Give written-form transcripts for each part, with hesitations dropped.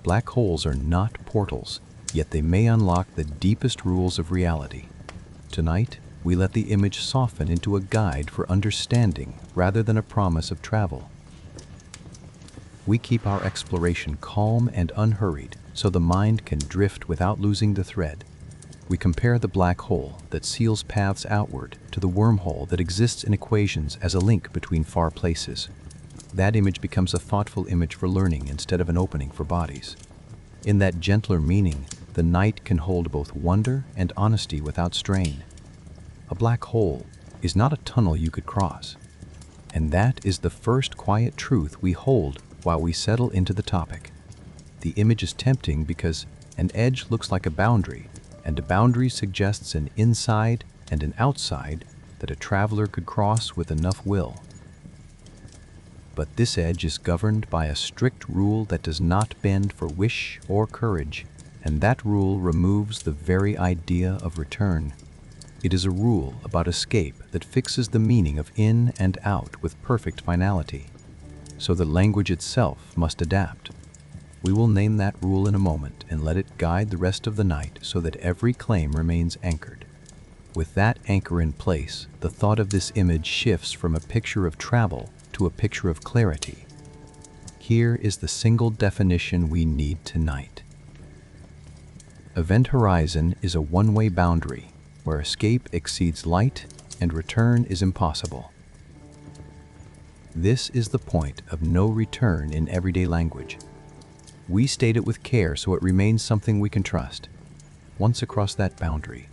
Black holes are not portals, yet they may unlock the deepest rules of reality. Tonight, we let the image soften into a guide for understanding rather than a promise of travel. We keep our exploration calm and unhurried so the mind can drift without losing the thread. We compare the black hole that seals paths outward to the wormhole that exists in equations as a link between far places. That image becomes a thoughtful image for learning instead of an opening for bodies. In that gentler meaning, the night can hold both wonder and honesty without strain. A black hole is not a tunnel you could cross. And that is the first quiet truth we hold while we settle into the topic. The image is tempting because an edge looks like a boundary, and a boundary suggests an inside and an outside that a traveler could cross with enough will. But this edge is governed by a strict rule that does not bend for wish or courage, and that rule removes the very idea of return. It is a rule about escape that fixes the meaning of in and out with perfect finality, so the language itself must adapt. We will name that rule in a moment and let it guide the rest of the night so that every claim remains anchored. With that anchor in place, the thought of this image shifts from a picture of travel to a picture of clarity. Here is the single definition we need tonight. Event horizon is a one-way boundary where escape exceeds light and return is impossible. This is the point of no return in everyday language. We state it with care so it remains something we can trust. Once across that boundary,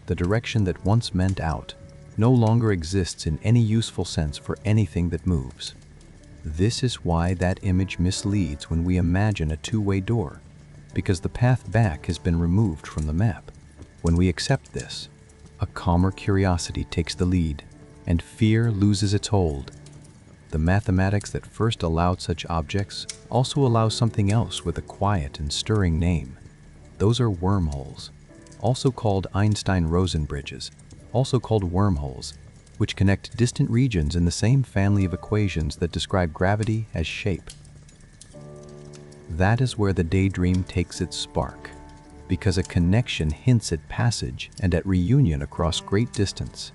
the direction that once meant out no longer exists in any useful sense for anything that moves. This is why that image misleads when we imagine a two-way door, because the path back has been removed from the map. When we accept this, a calmer curiosity takes the lead, and fear loses its hold. The mathematics that first allowed such objects also allow something else with a quiet and stirring name. Those are wormholes, also called Einstein-Rosen bridges, also called wormholes, which connect distant regions in the same family of equations that describe gravity as shape. That is where the daydream takes its spark, because a connection hints at passage and at reunion across great distance.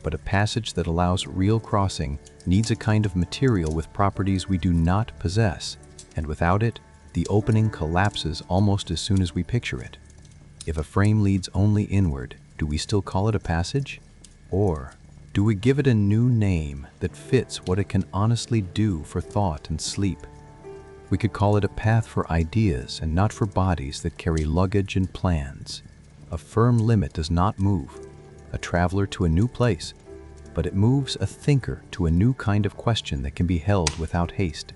But a passage that allows real crossing needs a kind of material with properties we do not possess, and without it, the opening collapses almost as soon as we picture it. If a frame leads only inward, do we still call it a passage? Or do we give it a new name that fits what it can honestly do for thought and sleep? We could call it a path for ideas and not for bodies that carry luggage and plans. A firm limit does not move a traveler to a new place, but it moves a thinker to a new kind of question that can be held without haste.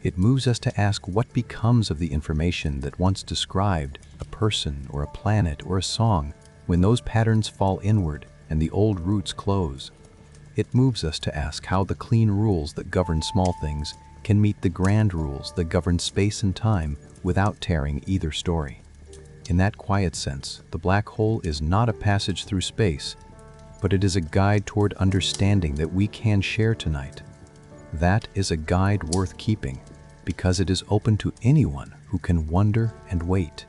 It moves us to ask what becomes of the information that once described a person or a planet or a song when those patterns fall inward and the old roots close. It moves us to ask how the clean rules that govern small things can meet the grand rules that govern space and time without tearing either story. In that quiet sense, the black hole is not a passage through space, but it is a guide toward understanding that we can share tonight. That is a guide worth keeping, because it is open to anyone who can wonder and wait.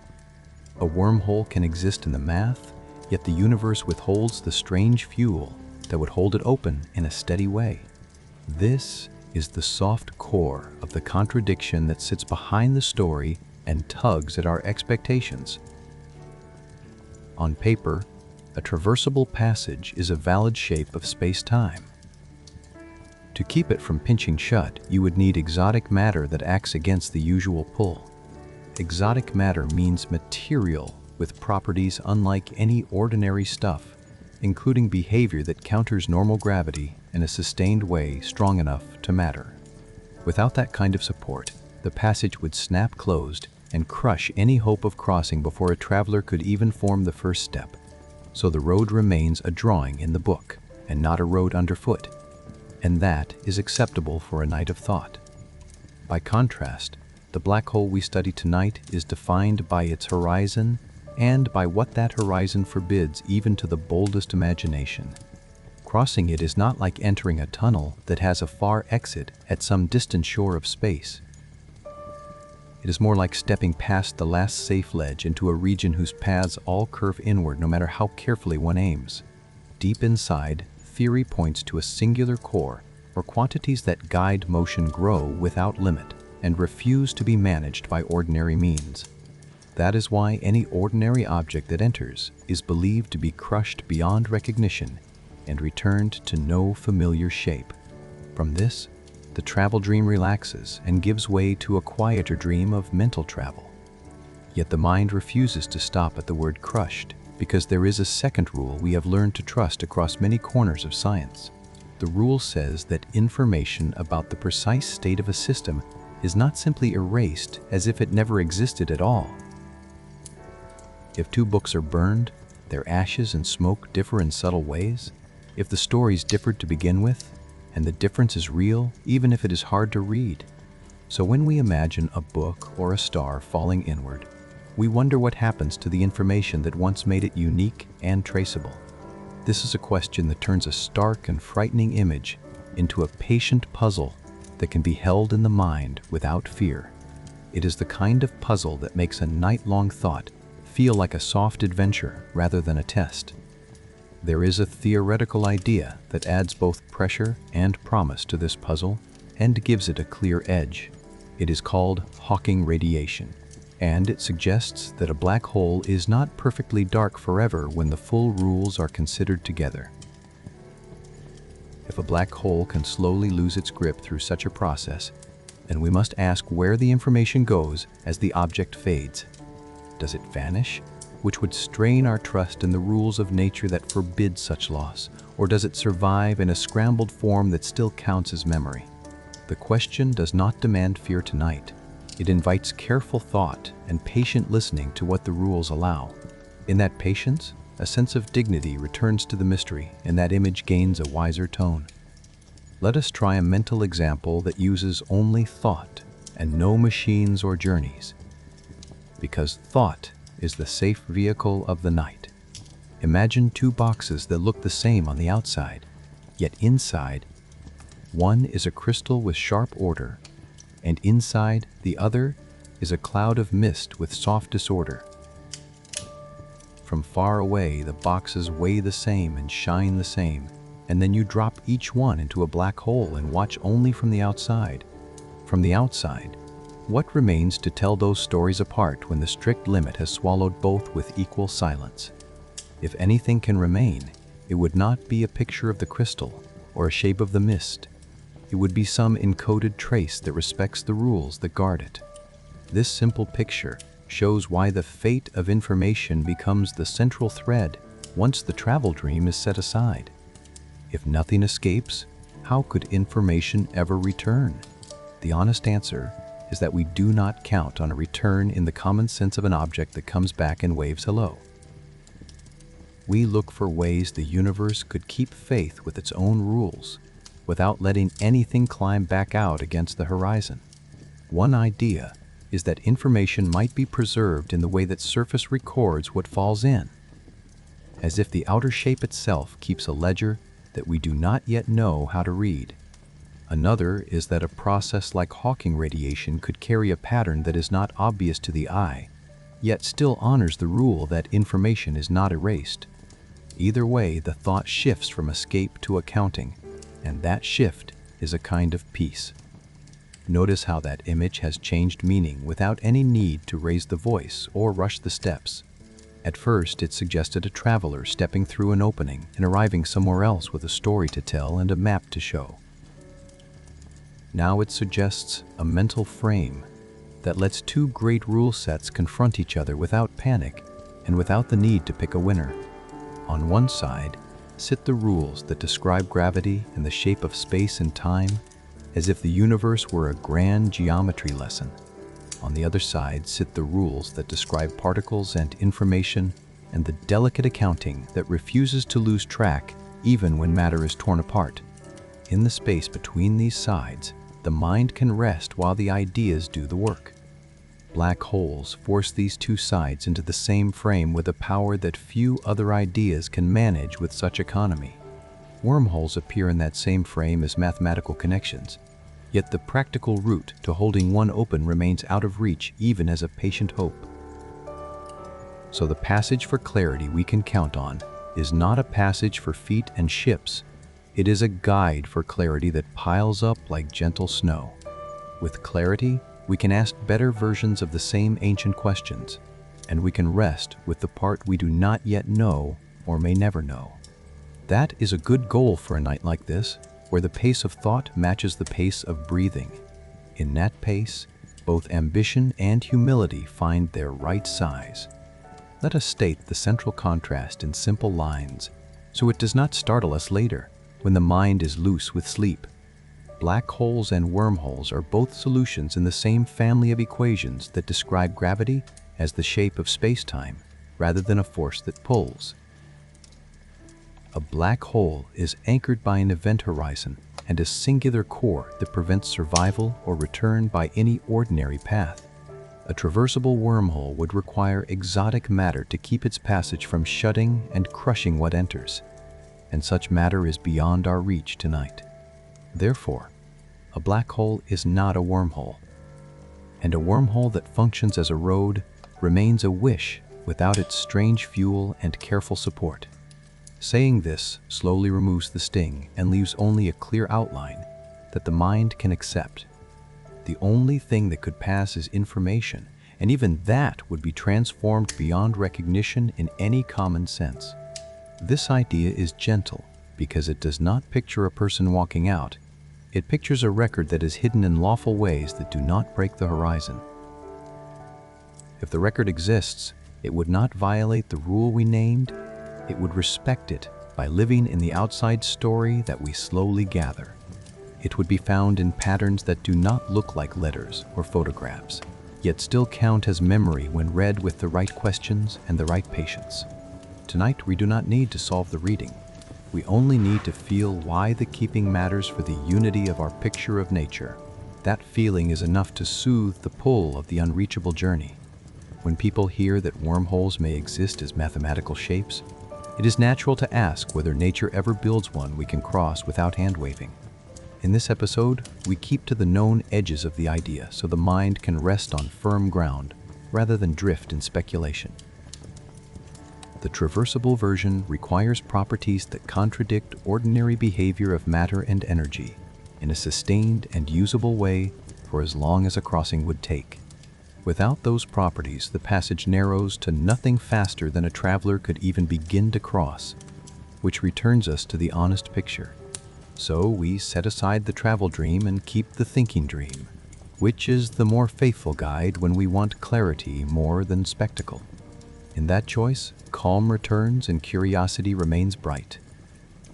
A wormhole can exist in the math, yet the universe withholds the strange fuel that would hold it open in a steady way. This is the soft core of the contradiction that sits behind the story and tugs at our expectations. On paper, a traversable passage is a valid shape of space-time. To keep it from pinching shut, you would need exotic matter that acts against the usual pull. Exotic matter means material with properties unlike any ordinary stuff, including behavior that counters normal gravity in a sustained way strong enough to matter. Without that kind of support, the passage would snap closed and crush any hope of crossing before a traveler could even form the first step. So the road remains a drawing in the book and not a road underfoot, and that is acceptable for a night of thought. By contrast, the black hole we study tonight is defined by its horizon and by what that horizon forbids even to the boldest imagination. Crossing it is not like entering a tunnel that has a far exit at some distant shore of space. It is more like stepping past the last safe ledge into a region whose paths all curve inward no matter how carefully one aims. Deep inside, theory points to a singular core, where quantities that guide motion grow without limit and refuse to be managed by ordinary means. That is why any ordinary object that enters is believed to be crushed beyond recognition and returned to no familiar shape. From this, the travel dream relaxes and gives way to a quieter dream of mental travel. Yet the mind refuses to stop at the word crushed, because there is a second rule we have learned to trust across many corners of science. The rule says that information about the precise state of a system is not simply erased as if it never existed at all. If two books are burned, their ashes and smoke differ in subtle ways. If the stories differed to begin with, and the difference is real, even if it is hard to read. So when we imagine a book or a star falling inward, we wonder what happens to the information that once made it unique and traceable. This is a question that turns a stark and frightening image into a patient puzzle that can be held in the mind without fear. It is the kind of puzzle that makes a night-long thought feel like a soft adventure rather than a test. There is a theoretical idea that adds both pressure and promise to this puzzle and gives it a clear edge. It is called Hawking radiation, and it suggests that a black hole is not perfectly dark forever when the full rules are considered together. If a black hole can slowly lose its grip through such a process, then we must ask where the information goes as the object fades. Does it vanish? Which would strain our trust in the rules of nature that forbid such loss, or does it survive in a scrambled form that still counts as memory? The question does not demand fear tonight. It invites careful thought and patient listening to what the rules allow. In that patience, a sense of dignity returns to the mystery, and that image gains a wiser tone. Let us try a mental example that uses only thought and no machines or journeys. Because thought is the safe vehicle of the night. Imagine two boxes that look the same on the outside, yet inside, one is a crystal with sharp order, and inside the other is a cloud of mist with soft disorder. From far away, the boxes weigh the same and shine the same, and then you drop each one into a black hole and watch only from the outside. From the outside, what remains to tell those stories apart when the strict limit has swallowed both with equal silence? If anything can remain, it would not be a picture of the crystal or a shape of the mist. It would be some encoded trace that respects the rules that guard it. This simple picture shows why the fate of information becomes the central thread once the travel dream is set aside. If nothing escapes, how could information ever return? The honest answer is that we do not count on a return in the common sense of an object that comes back and waves hello. We look for ways the universe could keep faith with its own rules without letting anything climb back out against the horizon. One idea is that information might be preserved in the way that surface records what falls in, as if the outer shape itself keeps a ledger that we do not yet know how to read. Another is that a process like Hawking radiation could carry a pattern that is not obvious to the eye, yet still honors the rule that information is not erased. Either way, the thought shifts from escape to accounting, and that shift is a kind of peace. Notice how that image has changed meaning without any need to raise the voice or rush the steps. At first, it suggested a traveler stepping through an opening and arriving somewhere else with a story to tell and a map to show. Now it suggests a mental frame that lets two great rule sets confront each other without panic and without the need to pick a winner. On one side sit the rules that describe gravity and the shape of space and time, as if the universe were a grand geometry lesson. On the other side sit the rules that describe particles and information and the delicate accounting that refuses to lose track even when matter is torn apart. In the space between these sides, the mind can rest while the ideas do the work. Black holes force these two sides into the same frame with a power that few other ideas can manage with such economy. Wormholes appear in that same frame as mathematical connections, Yet the practical route to holding one open remains out of reach even as a patient hope. So the passage for clarity we can count on is not a passage for feet and ships. It is a guide for clarity that piles up like gentle snow. With clarity, we can ask better versions of the same ancient questions, and we can rest with the part we do not yet know or may never know. That is a good goal for a night like this, where the pace of thought matches the pace of breathing. In that pace, both ambition and humility find their right size. Let us state the central contrast in simple lines, so it does not startle us later when the mind is loose with sleep. Black holes and wormholes are both solutions in the same family of equations that describe gravity as the shape of space-time rather than a force that pulls. A black hole is anchored by an event horizon and a singular core that prevents survival or return by any ordinary path. A traversable wormhole would require exotic matter to keep its passage from shutting and crushing what enters, and such matter is beyond our reach tonight. Therefore, a black hole is not a wormhole, and a wormhole that functions as a road remains a wish without its strange fuel and careful support. Saying this slowly removes the sting and leaves only a clear outline that the mind can accept. The only thing that could pass is information, and even that would be transformed beyond recognition in any common sense. This idea is gentle because it does not picture a person walking out. It pictures a record that is hidden in lawful ways that do not break the horizon. If the record exists, it would not violate the rule we named. It would respect it by living in the outside story that we slowly gather. It would be found in patterns that do not look like letters or photographs, yet still count as memory when read with the right questions and the right patience. Tonight, we do not need to solve the reading. We only need to feel why the keeping matters for the unity of our picture of nature. That feeling is enough to soothe the pull of the unreachable journey. When people hear that wormholes may exist as mathematical shapes, it is natural to ask whether nature ever builds one we can cross without hand-waving. In this episode, we keep to the known edges of the idea so the mind can rest on firm ground rather than drift in speculation. The traversable version requires properties that contradict ordinary behavior of matter and energy in a sustained and usable way for as long as a crossing would take. Without those properties, the passage narrows to nothing faster than a traveler could even begin to cross, which returns us to the honest picture. So we set aside the travel dream and keep the thinking dream, which is the more faithful guide when we want clarity more than spectacle. In that choice, calm returns and curiosity remains bright.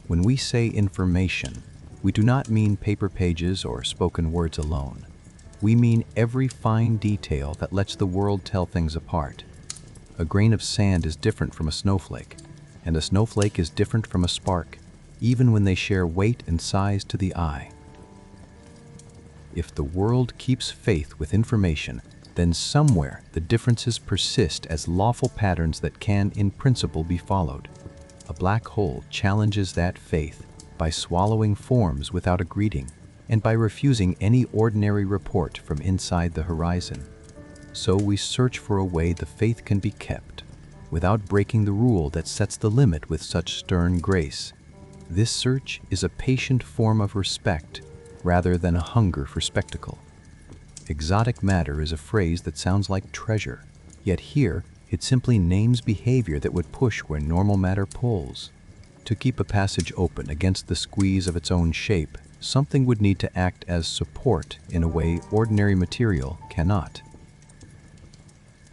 When we say information, we do not mean paper pages or spoken words alone. We mean every fine detail that lets the world tell things apart. A grain of sand is different from a snowflake, and a snowflake is different from a spark, even when they share weight and size to the eye. If the world keeps faith with information, then somewhere the differences persist as lawful patterns that can, in principle, be followed. A black hole challenges that faith by swallowing forms without a greeting, and by refusing any ordinary report from inside the horizon. So we search for a way the faith can be kept, without breaking the rule that sets the limit with such stern grace. This search is a patient form of respect, rather than a hunger for spectacle. Exotic matter is a phrase that sounds like treasure, yet here it simply names behavior that would push where normal matter pulls. To keep a passage open against the squeeze of its own shape, something would need to act as support in a way ordinary material cannot.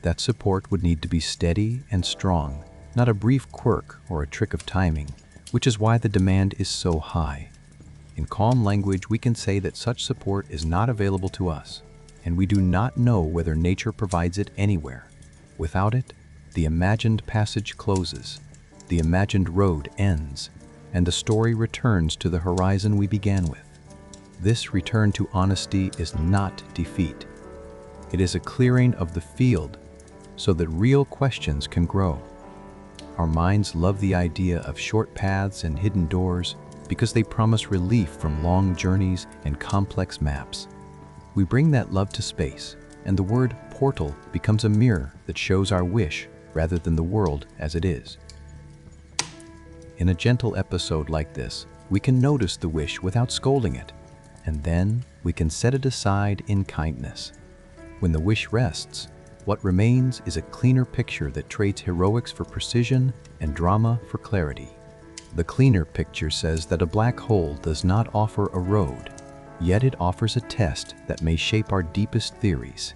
That support would need to be steady and strong, not a brief quirk or a trick of timing, which is why the demand is so high. In calm language, we can say that such support is not available to us, and we do not know whether nature provides it anywhere. Without it, the imagined passage closes, the imagined road ends, and the story returns to the horizon we began with. This return to honesty is not defeat. It is a clearing of the field so that real questions can grow. Our minds love the idea of short paths and hidden doors, because they promise relief from long journeys and complex maps. We bring that love to space, and the word portal becomes a mirror that shows our wish rather than the world as it is. In a gentle episode like this, we can notice the wish without scolding it, and then we can set it aside in kindness. When the wish rests, what remains is a cleaner picture that trades heroics for precision and drama for clarity. The cleaner picture says that a black hole does not offer a road, yet it offers a test that may shape our deepest theories.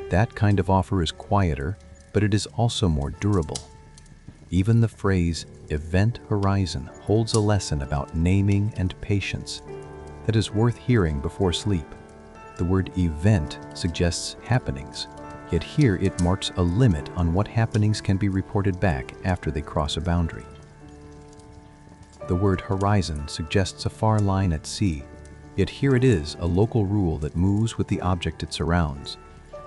That kind of offer is quieter, but it is also more durable. Even the phrase event horizon holds a lesson about naming and patience that is worth hearing before sleep. The word event suggests happenings, yet here it marks a limit on what happenings can be reported back after they cross a boundary. The word horizon suggests a far line at sea, yet here it is a local rule that moves with the object it surrounds.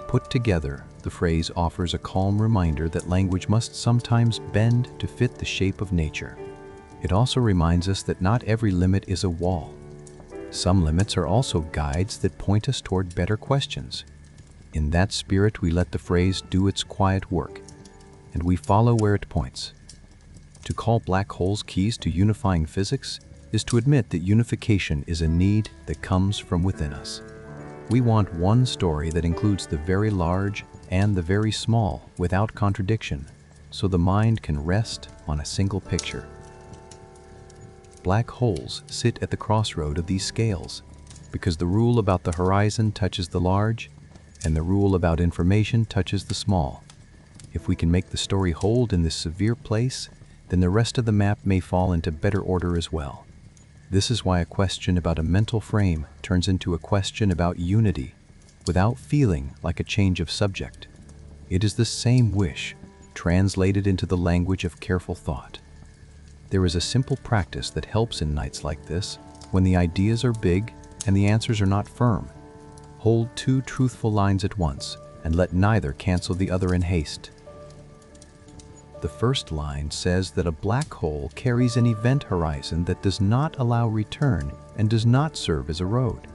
Put together, the phrase offers a calm reminder that language must sometimes bend to fit the shape of nature. It also reminds us that not every limit is a wall. Some limits are also guides that point us toward better questions. In that spirit, we let the phrase do its quiet work, and we follow where it points. To call black holes keys to unifying physics is to admit that unification is a need that comes from within us. We want one story that includes the very large and the very small without contradiction, so the mind can rest on a single picture. Black holes sit at the crossroad of these scales, because the rule about the horizon touches the large, and the rule about information touches the small. If we can make the story hold in this severe place, then the rest of the map may fall into better order as well. This is why a question about a mental frame turns into a question about unity, without feeling like a change of subject. It is the same wish, translated into the language of careful thought. There is a simple practice that helps in nights like this, when the ideas are big and the answers are not firm. Hold two truthful lines at once, and let neither cancel the other in haste. The first line says that a black hole carries an event horizon that does not allow return and does not serve as a road.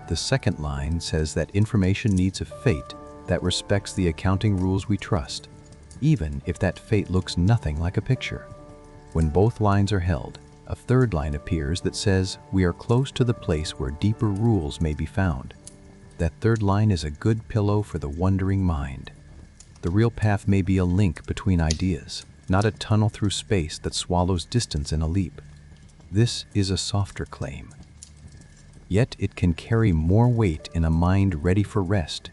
The second line says that information needs a fate that respects the accounting rules we trust, even if that fate looks nothing like a picture. When both lines are held, a third line appears that says we are close to the place where deeper rules may be found. That third line is a good pillow for the wondering mind. The real path may be a link between ideas, not a tunnel through space that swallows distance in a leap. This is a softer claim. Yet it can carry more weight in a mind ready for rest,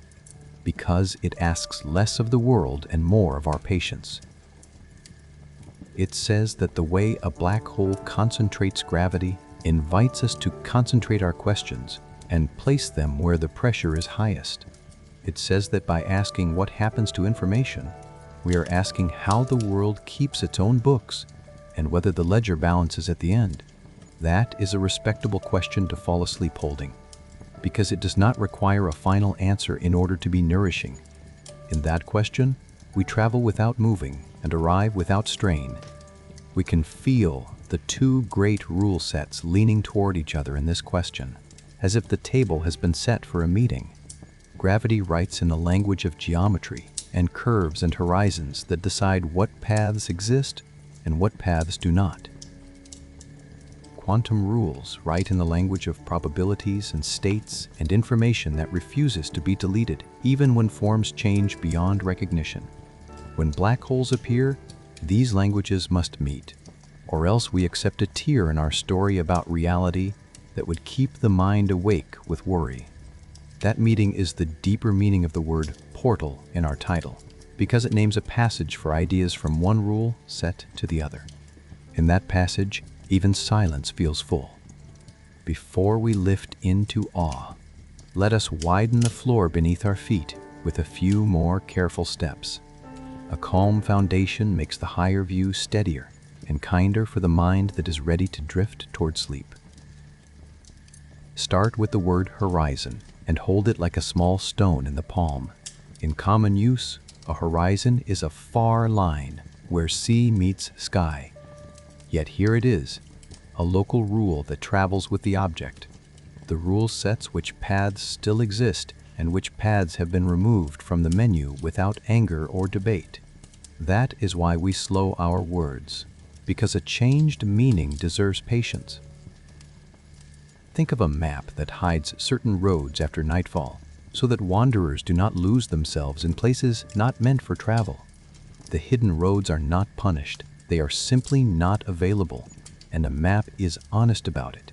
because it asks less of the world and more of our patience. It says that the way a black hole concentrates gravity invites us to concentrate our questions and place them where the pressure is highest. It says that by asking what happens to information, we are asking how the world keeps its own books and whether the ledger balances at the end. That is a respectable question to fall asleep holding, because it does not require a final answer in order to be nourishing. In that question, we travel without moving and arrive without strain. We can feel the two great rule sets leaning toward each other in this question, as if the table has been set for a meeting. Gravity writes in a language of geometry and curves and horizons that decide what paths exist and what paths do not. Quantum rules write in the language of probabilities and states and information that refuses to be deleted, even when forms change beyond recognition. When black holes appear, these languages must meet, or else we accept a tear in our story about reality that would keep the mind awake with worry. That meeting is the deeper meaning of the word portal in our title, because it names a passage for ideas from one rule set to the other. In that passage, even silence feels full. Before we lift into awe, let us widen the floor beneath our feet with a few more careful steps. A calm foundation makes the higher view steadier and kinder for the mind that is ready to drift toward sleep. Start with the word horizon and hold it like a small stone in the palm. In common use, a horizon is a far line where sea meets sky. Yet here it is, a local rule that travels with the object. The rule sets which paths still exist and which paths have been removed from the menu without anger or debate. That is why we slow our words, because a changed meaning deserves patience. Think of a map that hides certain roads after nightfall, so that wanderers do not lose themselves in places not meant for travel. The hidden roads are not punished, they are simply not available, and a map is honest about it.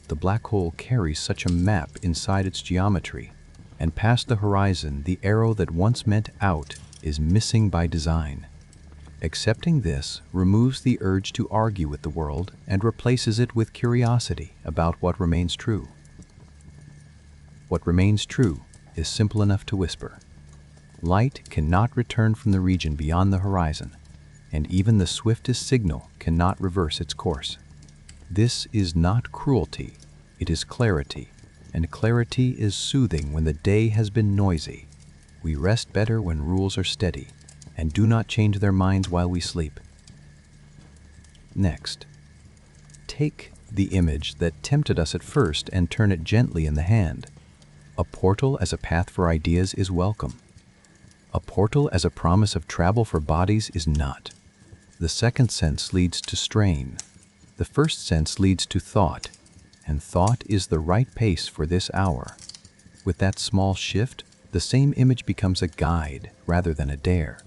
The black hole carries such a map inside its geometry, and past the horizon, the arrow that once meant out is missing by design. Accepting this removes the urge to argue with the world and replaces it with curiosity about what remains true. What remains true is simple enough to whisper. Light cannot return from the region beyond the horizon, and even the swiftest signal cannot reverse its course. This is not cruelty, it is clarity, and clarity is soothing when the day has been noisy. We rest better when rules are steady, and do not change their minds while we sleep. Next, take the image that tempted us at first and turn it gently in the hand. A portal as a path for ideas is welcome. A portal as a promise of travel for bodies is not. The second sense leads to strain. The first sense leads to thought, and thought is the right pace for this hour. With that small shift, the same image becomes a guide rather than a dare.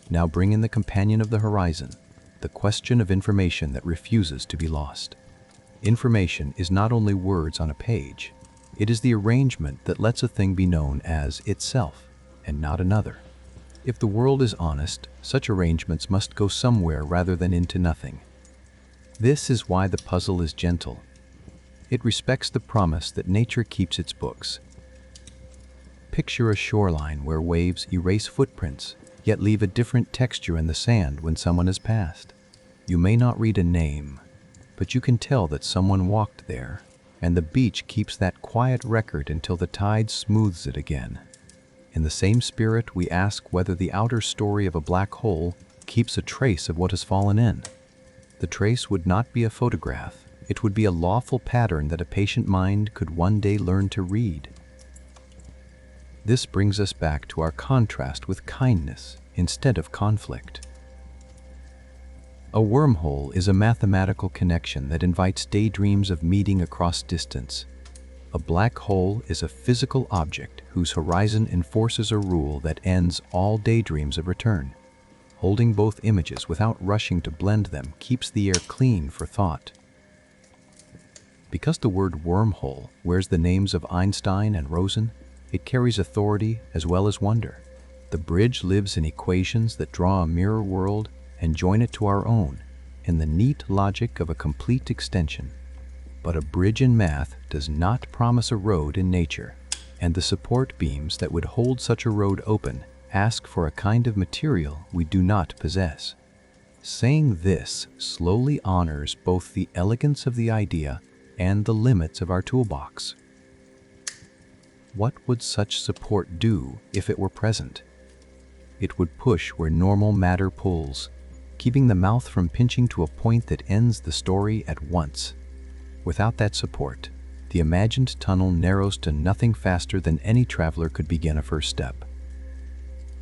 Now bring in the companion of the horizon, the question of information that refuses to be lost. Information is not only words on a page, it is the arrangement that lets a thing be known as itself and not another. If the world is honest, such arrangements must go somewhere rather than into nothing. This is why the puzzle is gentle. It respects the promise that nature keeps its books. Picture a shoreline where waves erase footprints, yet leave a different texture in the sand when someone has passed. You may not read a name, but you can tell that someone walked there, and the beach keeps that quiet record until the tide smooths it again. In the same spirit, we ask whether the outer story of a black hole keeps a trace of what has fallen in. The trace would not be a photograph, it would be a lawful pattern that a patient mind could one day learn to read. This brings us back to our contrast with kindness instead of conflict. A wormhole is a mathematical connection that invites daydreams of meeting across distance. A black hole is a physical object whose horizon enforces a rule that ends all daydreams of return. Holding both images without rushing to blend them keeps the air clean for thought. Because the word wormhole wears the names of Einstein and Rosen, it carries authority as well as wonder. The bridge lives in equations that draw a mirror world and join it to our own, in the neat logic of a complete extension. But a bridge in math does not promise a road in nature, and the support beams that would hold such a road open ask for a kind of material we do not possess. Saying this slowly honors both the elegance of the idea and the limits of our toolbox. What would such support do if it were present? It would push where normal matter pulls, keeping the mouth from pinching to a point that ends the story at once. Without that support, the imagined tunnel narrows to nothing faster than any traveler could begin a first step.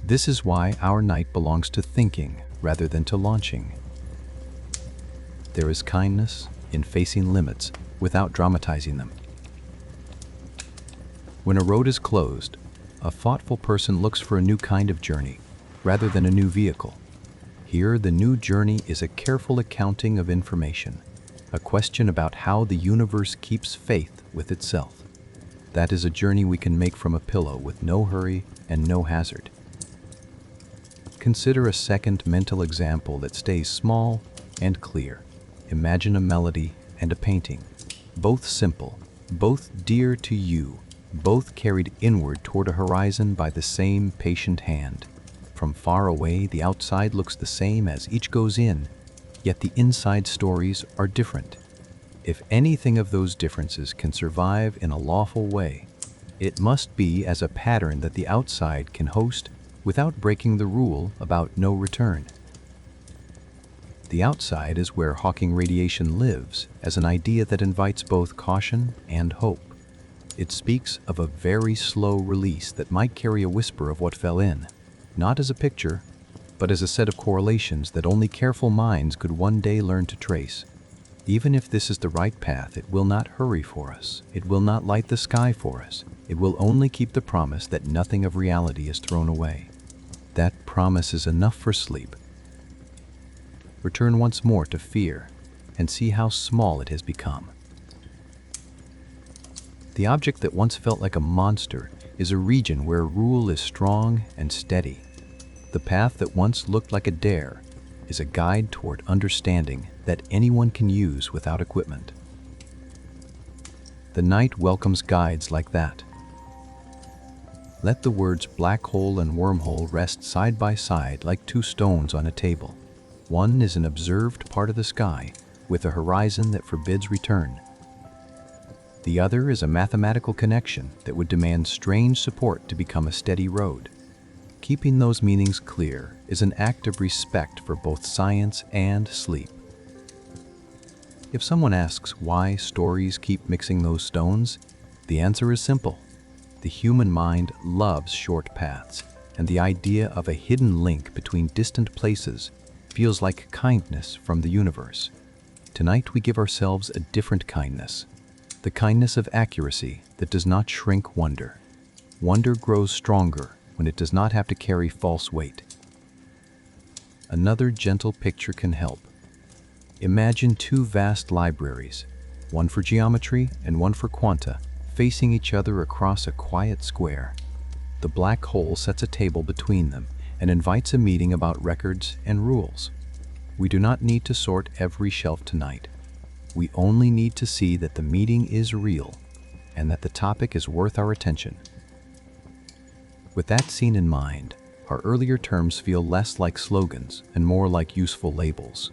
This is why our night belongs to thinking rather than to launching. There is kindness in facing limits without dramatizing them. When a road is closed, a thoughtful person looks for a new kind of journey rather than a new vehicle. Here, the new journey is a careful accounting of information, a question about how the universe keeps faith with itself. That is a journey we can make from a pillow with no hurry and no hazard. Consider a second mental example that stays small and clear. Imagine a melody and a painting, both simple, both dear to you, both carried inward toward a horizon by the same patient hand. From far away, the outside looks the same as each goes in, yet the inside stories are different. If anything of those differences can survive in a lawful way, it must be as a pattern that the outside can host without breaking the rule about no return. The outside is where Hawking radiation lives, as an idea that invites both caution and hope. It speaks of a very slow release that might carry a whisper of what fell in, not as a picture, but as a set of correlations that only careful minds could one day learn to trace. Even if this is the right path, it will not hurry for us. It will not light the sky for us. It will only keep the promise that nothing of reality is thrown away. That promise is enough for sleep. Return once more to fear and see how small it has become. The object that once felt like a monster is a region where rule is strong and steady. The path that once looked like a dare is a guide toward understanding that anyone can use without equipment. The night welcomes guides like that. Let the words black hole and wormhole rest side by side like two stones on a table. One is an observed part of the sky with a horizon that forbids return. The other is a mathematical connection that would demand strange support to become a steady road. Keeping those meanings clear is an act of respect for both science and sleep. If someone asks why stories keep mixing those stones, the answer is simple. The human mind loves short paths, and the idea of a hidden link between distant places feels like kindness from the universe. Tonight we give ourselves a different kindness. The kindness of accuracy that does not shrink wonder. Wonder grows stronger when it does not have to carry false weight. Another gentle picture can help. Imagine two vast libraries, one for geometry and one for quanta, facing each other across a quiet square. The black hole sets a table between them and invites a meeting about records and rules. We do not need to sort every shelf tonight. We only need to see that the meeting is real and that the topic is worth our attention. With that scene in mind, our earlier terms feel less like slogans and more like useful labels.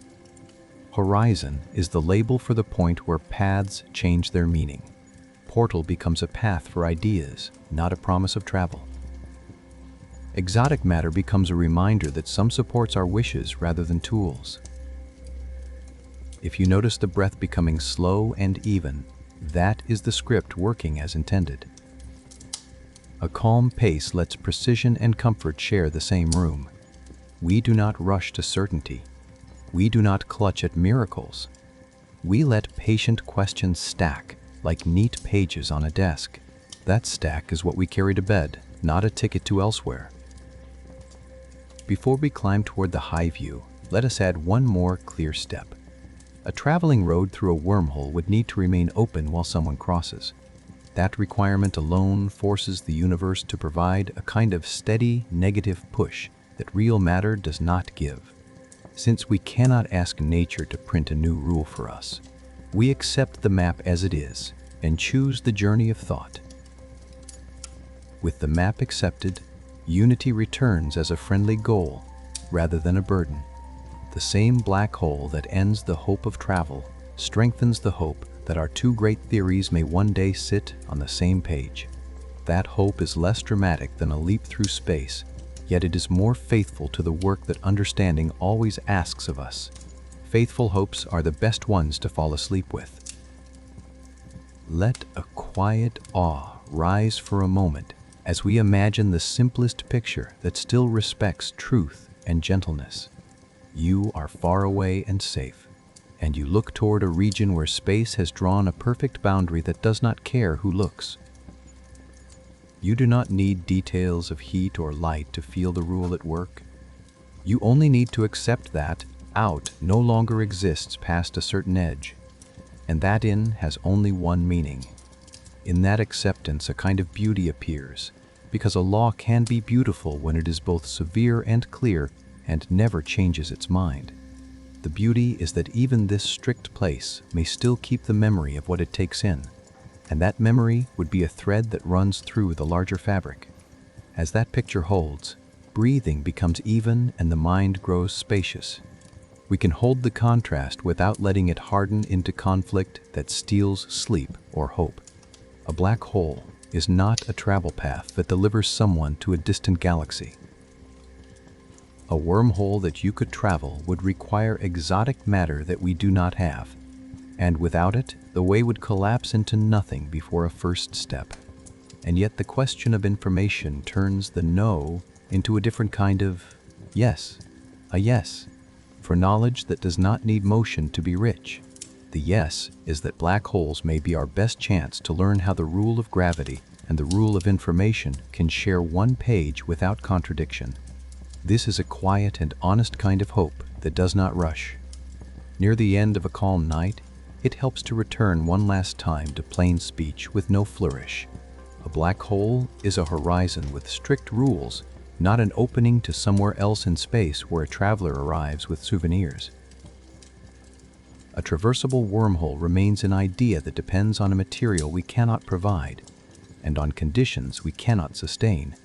Horizon is the label for the point where paths change their meaning. Portal becomes a path for ideas, not a promise of travel. Exotic matter becomes a reminder that some supports our wishes rather than tools. If you notice the breath becoming slow and even, that is the script working as intended. A calm pace lets precision and comfort share the same room. We do not rush to certainty. We do not clutch at miracles. We let patient questions stack like neat pages on a desk. That stack is what we carry to bed, not a ticket to elsewhere. Before we climb toward the high view, let us add one more clear step. A traveling road through a wormhole would need to remain open while someone crosses. That requirement alone forces the universe to provide a kind of steady, negative push that real matter does not give. Since we cannot ask nature to print a new rule for us, we accept the map as it is and choose the journey of thought. With the map accepted, unity returns as a friendly goal rather than a burden. The same black hole that ends the hope of travel strengthens the hope that our two great theories may one day sit on the same page. That hope is less dramatic than a leap through space, yet it is more faithful to the work that understanding always asks of us. Faithful hopes are the best ones to fall asleep with. Let a quiet awe rise for a moment as we imagine the simplest picture that still respects truth and gentleness. You are far away and safe, and you look toward a region where space has drawn a perfect boundary that does not care who looks. You do not need details of heat or light to feel the rule at work. You only need to accept that out no longer exists past a certain edge, and that in has only one meaning. In that acceptance, a kind of beauty appears, because a law can be beautiful when it is both severe and clear and never changes its mind. The beauty is that even this strict place may still keep the memory of what it takes in, and that memory would be a thread that runs through the larger fabric. As that picture holds, breathing becomes even and the mind grows spacious. We can hold the contrast without letting it harden into conflict that steals sleep or hope. A black hole is not a travel path that delivers someone to a distant galaxy. A wormhole that you could travel would require exotic matter that we do not have, and without it, the way would collapse into nothing before a first step. And yet the question of information turns the no into a different kind of yes, a yes, for knowledge that does not need motion to be rich. The yes is that black holes may be our best chance to learn how the rule of gravity and the rule of information can share one page without contradiction. This is a quiet and honest kind of hope that does not rush. Near the end of a calm night, it helps to return one last time to plain speech with no flourish. A black hole is a horizon with strict rules, not an opening to somewhere else in space where a traveler arrives with souvenirs. A traversable wormhole remains an idea that depends on a material we cannot provide, and on conditions we cannot sustain.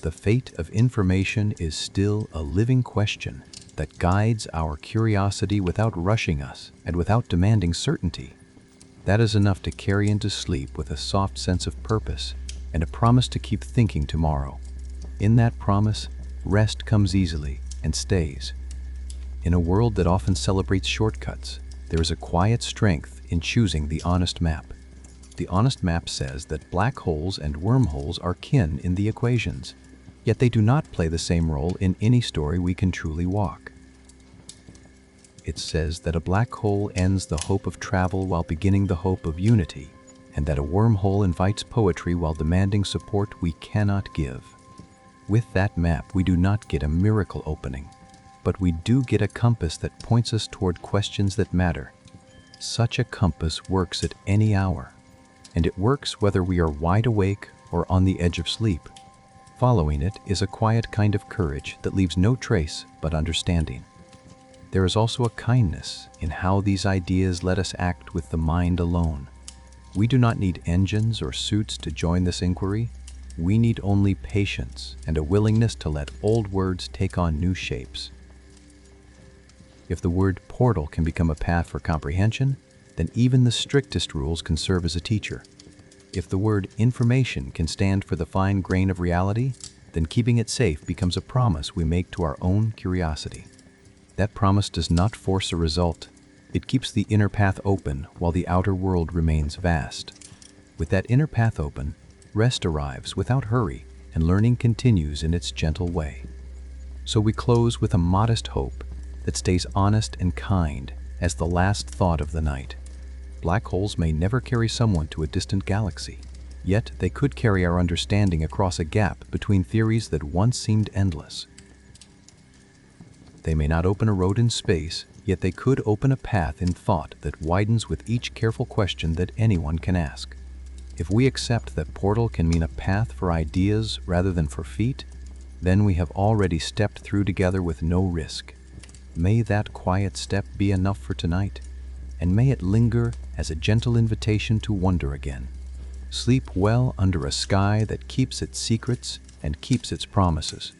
The fate of information is still a living question that guides our curiosity without rushing us and without demanding certainty. That is enough to carry into sleep with a soft sense of purpose and a promise to keep thinking tomorrow. In that promise, rest comes easily and stays. In a world that often celebrates shortcuts, there is a quiet strength in choosing the honest map. The honest map says that black holes and wormholes are kin in the equations, yet they do not play the same role in any story we can truly walk. It says that a black hole ends the hope of travel while beginning the hope of unity, and that a wormhole invites poetry while demanding support we cannot give. With that map, we do not get a miracle opening, but we do get a compass that points us toward questions that matter. Such a compass works at any hour, and it works whether we are wide awake or on the edge of sleep. Following it is a quiet kind of courage that leaves no trace but understanding. There is also a kindness in how these ideas let us act with the mind alone. We do not need engines or suits to join this inquiry. We need only patience and a willingness to let old words take on new shapes. If the word portal can become a path for comprehension, then even the strictest rules can serve as a teacher. If the word information can stand for the fine grain of reality, then keeping it safe becomes a promise we make to our own curiosity. That promise does not force a result. It keeps the inner path open while the outer world remains vast. With that inner path open, rest arrives without hurry, and learning continues in its gentle way. So we close with a modest hope that stays honest and kind as the last thought of the night. Black holes may never carry someone to a distant galaxy, yet they could carry our understanding across a gap between theories that once seemed endless. They may not open a road in space, yet they could open a path in thought that widens with each careful question that anyone can ask. If we accept that portal can mean a path for ideas rather than for feet, then we have already stepped through together with no risk. May that quiet step be enough for tonight, and may it linger as a gentle invitation to wonder again. Sleep well under a sky that keeps its secrets and keeps its promises.